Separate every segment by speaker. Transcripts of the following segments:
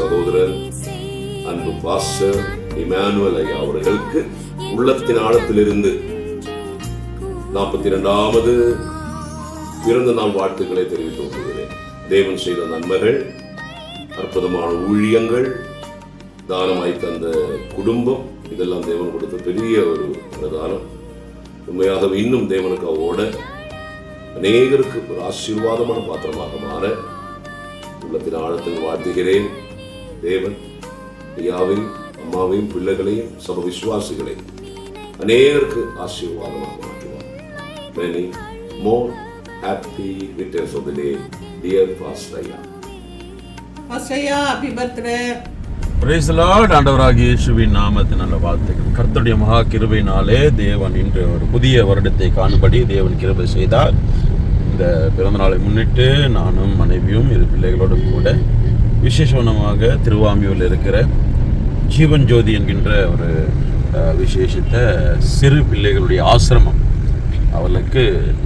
Speaker 1: சகோதரர் அன்பு pastor Emmanuel ஐயா அவர்களுக்கு உள்ளத்தின் ஆழத்திலிருந்து 42வது பிறந்த நாள் வாழ்த்துக்களை தெரிவித்துக் கொள்கிறேன். தேவன் செய்த நன்மைகள், அற்புதமான ஊழியங்கள், தானமாய் தந்த குடும்பம், இதெல்லாம் தேவன் கொடுத்த பெரிய ஒரு பிரதானம். உண்மையாகவே இன்னும் தேவனுக்கு ஓட அநேகருக்கு ஒரு ஆசீர்வாதமான பாத்திரமாக மாற உள்ளத்தின் ஆழத்தில் வாழ்த்துகிறேன். தேவன் ஐயாவையும் அம்மாவையும் பிள்ளைகளையும் சபை விசுவாசிகளையும் அநேகருக்கு ஆசீர்வாதமாக மாற்றுவார். Many more happy returns of the day, dear Pastor Ayya.
Speaker 2: Pastor Ayya, happy birthday.
Speaker 3: Praise the Lord. ஆண்டவராகிய இயேசுவின் நாமத்தில் நல்ல வாழ்த்துக்கள். கர்த்தருடைய மகா கிருபையினாலே தேவன் இன்று ஒரு புதிய வருடத்தை காணும்படி தேவன் கிருபை செய்தார். இந்த பிறந்த நாளை முன்னிட்டு நானும் மனைவியும் இரு பிள்ளைகளோடு கூட விசேஷமாக திருவாமியூரில் இருக்கிற ஜீவன் ஜோதி என்கின்ற ஒரு விசேஷித்த சிறு பிள்ளைகளுடைய ஆசிரமம் அவர்களுக்கு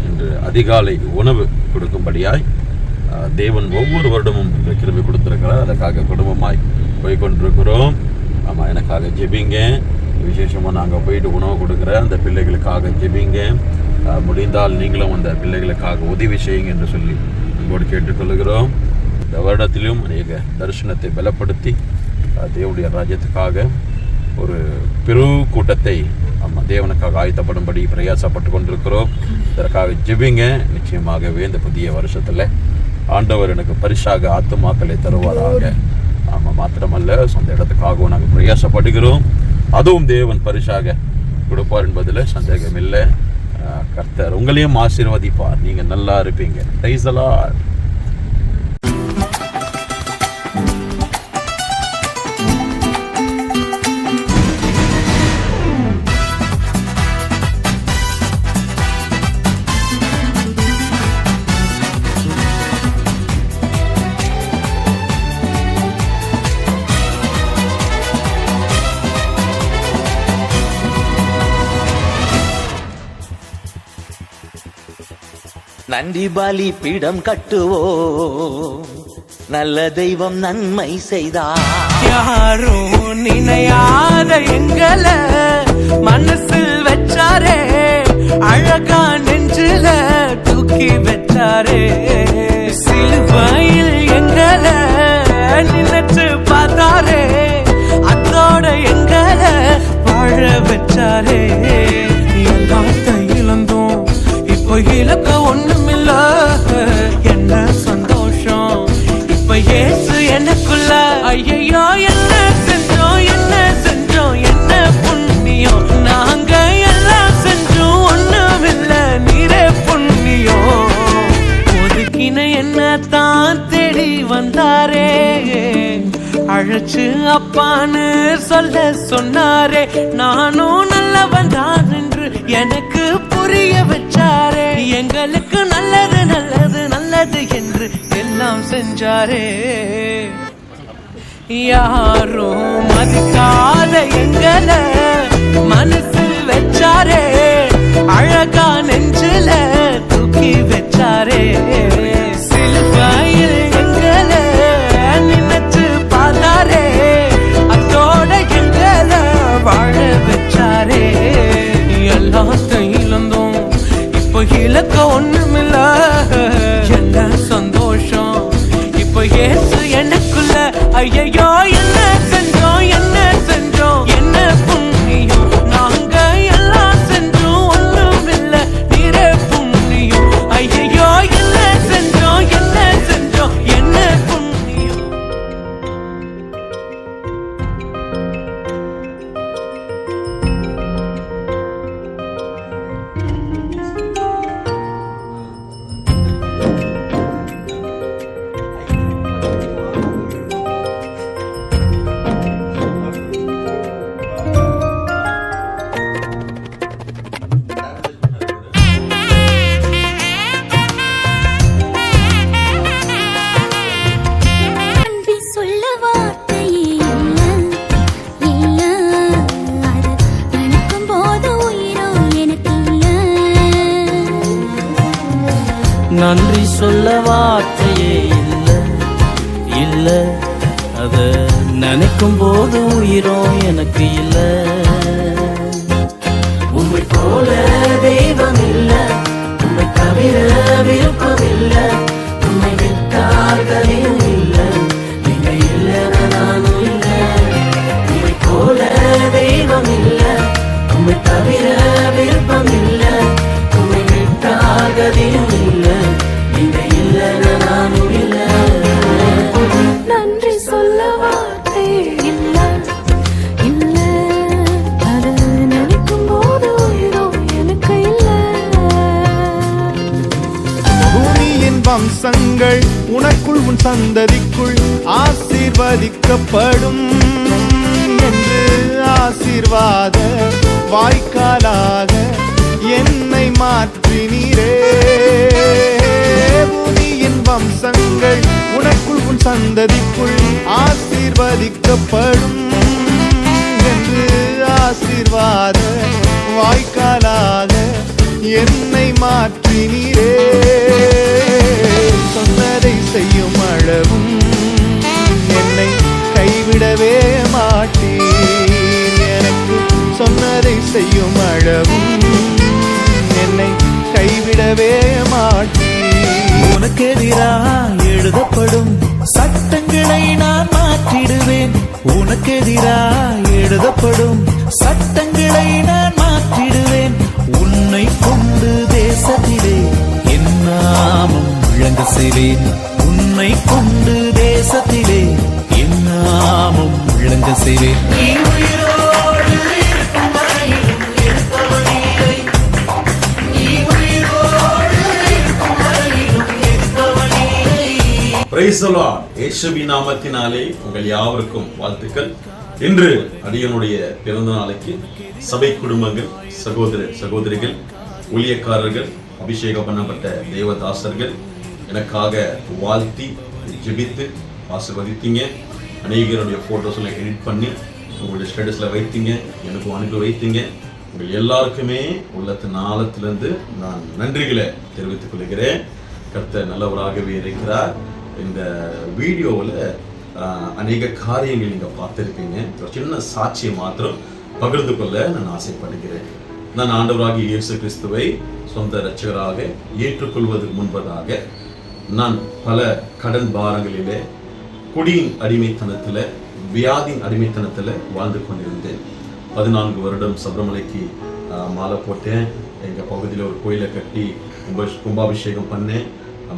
Speaker 3: இன்று அதிகாலை உணவு கொடுக்கும்படியாய் தேவன் ஒவ்வொரு வருடமும் கிருபை கொடுத்திருக்கிறார். அதற்காக குடும்பமாய் போய் கொண்டிருக்கிறோம். ஆமாம், எனக்காக ஜெபிங்க. விசேஷமாக நாங்கள் போயிட்டு உணவு கொடுக்குற அந்த பிள்ளைகளுக்காக ஜெபிங்க. முடிந்தால் நீங்களும் அந்த பிள்ளைகளுக்காக உதவி செய்யுங்க என்று சொல்லி உங்களோடு கேட்டுக்கொள்கிறோம். இந்த வருடத்திலும் அநேக தரிசனத்தை பலப்படுத்தி தேவனுடைய ராஜ்யத்துக்காக ஒரு பெரு கூட்டத்தை தேவனுக்காக ஆயத்தப்படும்படி பிரயாசப்பட்டு கொண்டிருக்கிறோம். இதற்காக ஜெபிங்க. நிச்சயமாகவே இந்த புதிய வருஷத்தில் ஆண்டவர் எனக்கு பரிசாக ஆத்துமாக்களை தருவாராக. ஆமாம், மாத்திரமல்ல சொந்த இடத்துக்காகவும் நாங்கள் பிரயாசப்படுகிறோம். அதுவும் தேவன் பரிசாக கொடுப்பார் என்பதில் சந்தேகம் இல்லை. கர்த்தர் உங்களையும் ஆசீர்வதிப்பார். நீங்கள் நல்லா இருப்பீங்க. Praise the Lord.
Speaker 4: நன்றி பலி பீடம் கட்டுவோம், நல்ல தெய்வம் நன்மை செய்தார்.
Speaker 5: யாரும் நினையாத எங்களை மனசில் வச்சாரே, அழகா நெஞ்சில தூக்கி வச்சாரே. சிலுவையில் எங்களை நினைச்சு பார்த்தாரே, அதோட எங்களை வாழ வச்சாரே. எல்லாத்தையும் இழந்தோம், இப்போ இலக்க ஒண்ணுமில்ல. என்ன சந்தோஷம் இப்ப ஏசு எனக்குள்ள. ஐயோ என்ன செஞ்சோம், என்ன செஞ்சோம், என்ன புண்ணியம். நாங்க எல்லாம் செஞ்சோம், ஒண்ணுமில்ல, நீரே புண்ணியம். ஒதுக்கின என்ன தான் தேடி வந்தாரே, அழைச்சு அப்பான்னு சொல்ல சொன்னாரே. நானும் நல்லவன் தான் என்று எனக்கு புரிய வச்சாரே. எங்களுக்கு நல்லது நல்லது நல்லது என்று எல்லாம் செஞ்சாரே. யாரும் மதிக்காத எங்களை மனசில் வச்சாரே, அழகா நெஞ்சில தூக்கி வச்சாரே. சிலுவையில் எங்களை நினைச்சு பார்த்தாரே, அதோட எங்களை வாழ வச்சாரே. எல்லாத்தையும் இழந்தோம், இப்போ இலக்க ஒண்ணுமில்ல. என்ன சந்தோஷம் இப்போ ஏசு எனக்குள்ள. ஐயோ என்ன செஞ்சோம், என்ன செஞ்சோம், என்ன புண்ணியம். நாங்க எல்லாம் செஞ்சோம், ஒண்ணுமில்ல, நீரே புண்ணியம். ஐயோ என்ன செஞ்சோம், என்ன செஞ்சோம், என்ன புண்ணியம்.
Speaker 4: நன்றி சொல்ல வார்த்தையே இல்ல இல்ல, அத நினைக்கும் போது உயிரும் எனக்கு இல்ல. உம்மை போல தெய்வம் இல்ல, உம்மை தவிர விருப்பம் இல்ல, உம்மை விட்டால் கதையும் இல்ல, நீங்க இல்லைன்னா நானும் இல்ல. உம்மை போல தெய்வம் இல்ல, உம்மை தவிர விருப்பம் இல்ல, உம்மை விட்டால் கதையும் இல்ல, நீங்க இல்லைன்னா நானும் இல்ல.
Speaker 6: நன்றி சொல்ல வார்த்தை இல்ல, இல்ல, அது நினைக்கும் போது உயிரோ எனக்கு இல்ல.
Speaker 7: பூமியின் வம்சங்கள் உனக்குள் உன் சந்ததிக்குள் ஆசீர்வதிக்கப்படும் என்று ஆசீர்வாத வாய்க்காலாக என்னை மாற்றினீரே. பூமியின் வம்சங்கள் உனக்குள் உன் சந்ததிக்குள் ஆசீர்வதிக்கப்படும் என்று ஆசீர்வாத வாய்க்காலாக என்னை மாற்றினீரே. சொன்னதை செய்யும் அளவும் என்னை கைவிடவே மாட்டீர். எனக்கு சொன்னதை செய்யும் அளவும் என்னை கைவிடவே மாட்டீர்.
Speaker 4: உனக்கு எதிராக எழுதப்படும் சட்டங்களை நான் மாற்றிடுவேன். உனக்கு எதிராக எழுதப்படும் சட்டங்களை நான் மாற்றிடுவேன். உன்னை கொண்டு தேசத்திலே என் நாமம் விளங்க செய்வேன். உன்னை கொண்டு தேசத்திலே என் நாமம் விளங்க செய்வேன். நீ உயிரோடு இருக்கும் வரையிலும் இருப்பவனில்லை. நீ உயிரோடு இருக்கும் வரையிலும் இருப்பவனில்லை.
Speaker 3: Praise the Lord. இயேசுவின் நாமத்தினாலே உங்கள் யாவருக்கும் வாழ்த்துக்கள். இன்று அடியனுடைய பிறந்த நாளைக்கு சபை குடும்பங்கள், சகோதர சகோதரிகள், ஊழியக்காரர்கள், அபிஷேகம் பண்ணப்பட்ட தேவதாசர்கள் எனக்காக வாழ்த்தி ஜெபித்து ஆசீர்வதித்தீங்க. அநேகருடைய போட்டோஸ் எல்லாம் எடிட் பண்ணி உங்களுடைய ஸ்டேட்டஸ்ல வைத்தீங்க, எனக்கும் அனுப்பி வைத்தீங்க. உங்கள் எல்லாருக்குமே உள்ளத்தின் ஆழத்திலிருந்து நான் நன்றிகளை தெரிவித்துக் கொள்கிறேன். கர்த்தர் நல்லவராகவே இருக்கிறார். இந்த வீடியோவில் அநேக காரியங்கள் நீங்கள் பார்த்துருப்பீங்க. ஒரு சின்ன சாட்சியை மாத்திரம் பகிர்ந்து கொள்ள நான் ஆசைப்படுகிறேன். நான் ஆண்டவராகிய இயேசு கிறிஸ்துவை சொந்த இரட்சகராக ஏற்றுக்கொள்வதற்கு முன்பதாக நான் பல கடன் பாரங்களிலே, குடியின் அடிமைத்தனத்தில், வியாதியின் அடிமைத்தனத்தில் வாழ்ந்து கொண்டிருந்தேன். 14 வருடம் சபரிமலைக்கு மாலை போட்டேன். எங்கள் பகுதியில் ஒரு கோயிலை கட்டி கும்பாபிஷேகம் பண்ணேன்.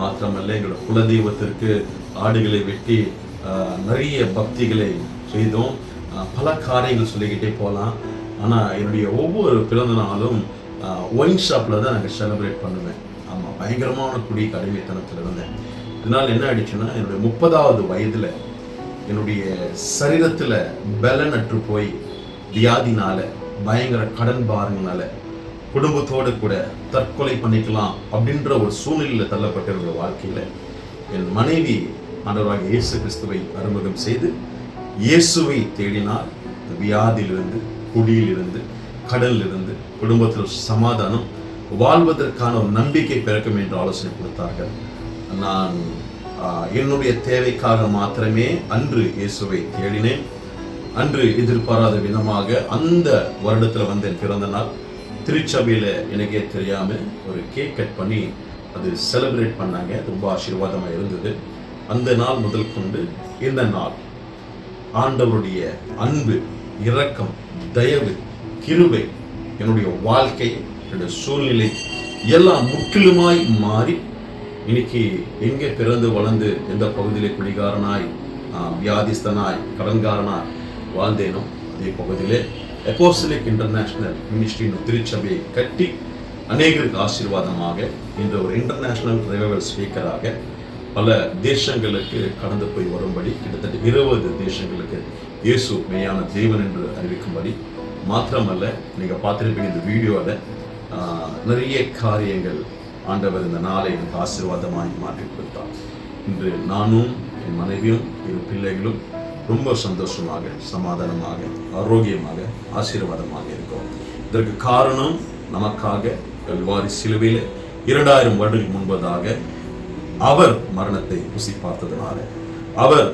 Speaker 3: மாத்திரமல்ல, எங்களோட குலதெய்வத்திற்கு ஆடுகளை வெட்டி நிறைய பக்திகளை செய்தோம். பல காரியங்கள் சொல்லிக்கிட்டே போகலாம். ஆனால் என்னுடைய ஒவ்வொரு பிறந்த நாளும் ஒயின் ஷாப்பில் தான் நாங்கள் செலிப்ரேட் பண்ணுவேன். ஆமாம், பயங்கரமான குடி அடிமைத்தனத்தில் இருந்தேன். இதனால் என்ன ஆயிடுச்சுன்னா, என்னுடைய 30வது வயதில் என்னுடைய சரீரத்தில் பலனற்று போய் வியாதினால, பயங்கர கடன் பாரங்களால, குடும்பத்தோடு கூட தற்கொலை பண்ணிக்கலாம் அப்படின்ற ஒரு சூழ்நிலையில் தள்ளப்பட்டிருந்த வாழ்க்கையில் என் மனைவி ஆண்டவராகிய இயேசு கிறிஸ்துவை அறிமுகம் செய்து இயேசுவை தேடினார். வியாதியிலிருந்து, குடியிலிருந்து, கடலிலிருந்து, குடும்பத்தில் சமாதானம், வாழ்வதற்கான ஒரு நம்பிக்கை பிறக்கும் என்று ஆலோசனை கொடுத்தார்கள். நான் என்னுடைய தேவைக்காக மாத்திரமே அன்று இயேசுவை தேடினேன். அன்று எதிர்பாராத விதமாக அந்த வருடத்தில் வந்த என் பிறந்த நாள் திருச்சபையில் எனக்கே தெரியாமல் ஒரு கேக் கட் பண்ணி அது செலிப்ரேட் பண்ணாங்க. ரொம்ப ஆசீர்வாதமாக இருந்தது. அந்த நாள் முதல் கொண்டு இந்த நாள் ஆண்டவருடைய அன்பு, இரக்கம், தயவு, கிருபை என்னுடைய வாழ்க்கை, என்னுடைய சூழ்நிலை எல்லாம் முற்றிலுமாய் மாறி இன்னைக்கு எங்கே பிறந்து வளர்ந்து எந்த பகுதியிலே குடிகாரனாய், வியாதிஸ்தனாய், கடன்காரனாய் வாழ்ந்தேனோ அதே பகுதியிலே அப்போஸ்தலிக் இன்டர்நேஷனல் மினிஸ்ட்ரியின் திருச்சபையை கட்டி அநேகருக்கு ஆசீர்வாதமாக இந்த ஒரு இன்டர்நேஷனல் ரிவைவல் ஸ்பீக்கராக பல தேசங்களுக்கு கடந்து போய் வரும்படி, கிட்டத்தட்ட 20 தேசங்களுக்கு இயேசு மெய்யான தேவன் என்று அறிவிக்கும்படி, மாத்திரமல்ல, நீங்கள் பார்த்துருப்பீங்க இந்த வீடியோவில் நிறைய காரியங்கள் ஆண்டவர் இந்த நாளை எனக்கு ஆசீர்வாதமாக மாற்றி கொடுத்தார். இன்று நானும் என் மனைவியும் என் பிள்ளைகளும் ரொம்ப சந்தோஷமாக, சமாதானமாக, ஆரோக்கியமாக, ஆசீர்வாதமாக இருக்கோம். இதற்கு காரணம் நமக்காக கல்வாரி சிலுவையில் 2000 வருடங்களுக்கு முன்பதாக அவர் மரணத்தை ருசி பார்த்ததுனால, அவர்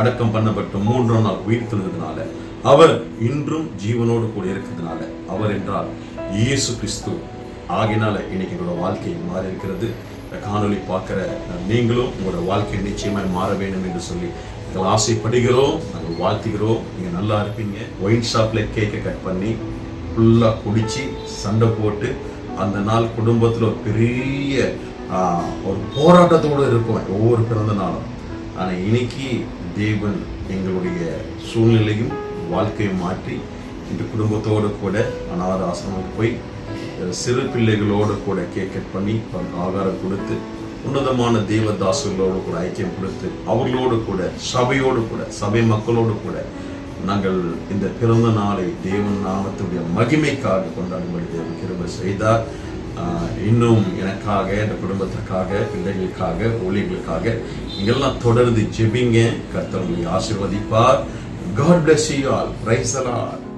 Speaker 3: அடக்கம் பண்ணப்பட்டு 3ஆம் நாள் உயிர்த்தெழுந்ததுனால, அவர் இன்றும் ஜீவனோடு கூட இருக்கிறதுனால, அவர் என்றால் இயேசு கிறிஸ்து ஆகினால இன்னைக்கு எங்களோட வாழ்க்கை மாறி இருக்கிறது. காணொலி பார்க்கிற நீங்களும் உங்களோட வாழ்க்கை நிச்சயமாய் மாற வேண்டும் என்று சொல்லி நாங்கள் ஆசைப்படுகிறோம், நாங்கள் வாழ்த்துகிறோம். நீங்கள் நல்லா இருப்பீங்க. ஒயின் ஷாப்ல கேக்கை கட் பண்ணி ஃபுல்லாக குடிச்சு சண்டை போட்டு அந்த நாள் குடும்பத்தில் ஒரு பெரிய ஒரு போராட்டத்தோடு இருக்கும் ஒவ்வொரு பிறந்த நாளும். ஆனால் இன்னைக்கு தேவன் எங்களுடைய சூழ்நிலையும் வாழ்க்கையும் மாற்றி இந்த குடும்பத்தோடு கூட அனாத ஆசிரமத்துக்கு போய் சிறு பிள்ளைகளோடு கூட கேக் கட் பண்ணி ஆகாரம் கொடுத்து உன்னதமான தேவதாசர்களோடு கூட ஐக்கியம் கொடுத்து அவர்களோடு கூட சபையோடு கூட சபை மக்களோடு கூட நாங்கள் இந்த பிறந்த நாளை தேவன் நாமத்துடைய மகிமைக்காக கொண்டாடும்படி தேவன் கிருபை செய்தார். இன்னும் எனக்காக, இந்த குடும்பத்திற்காக, பிள்ளைகளுக்காக, ஊழியர்களுக்காக இங்கெல்லாம் தொடர்ந்து ஜெபிங்க. கர்த்தர் உங்களை ஆசீர்வதிப்பார். God bless you all. Praise the Lord.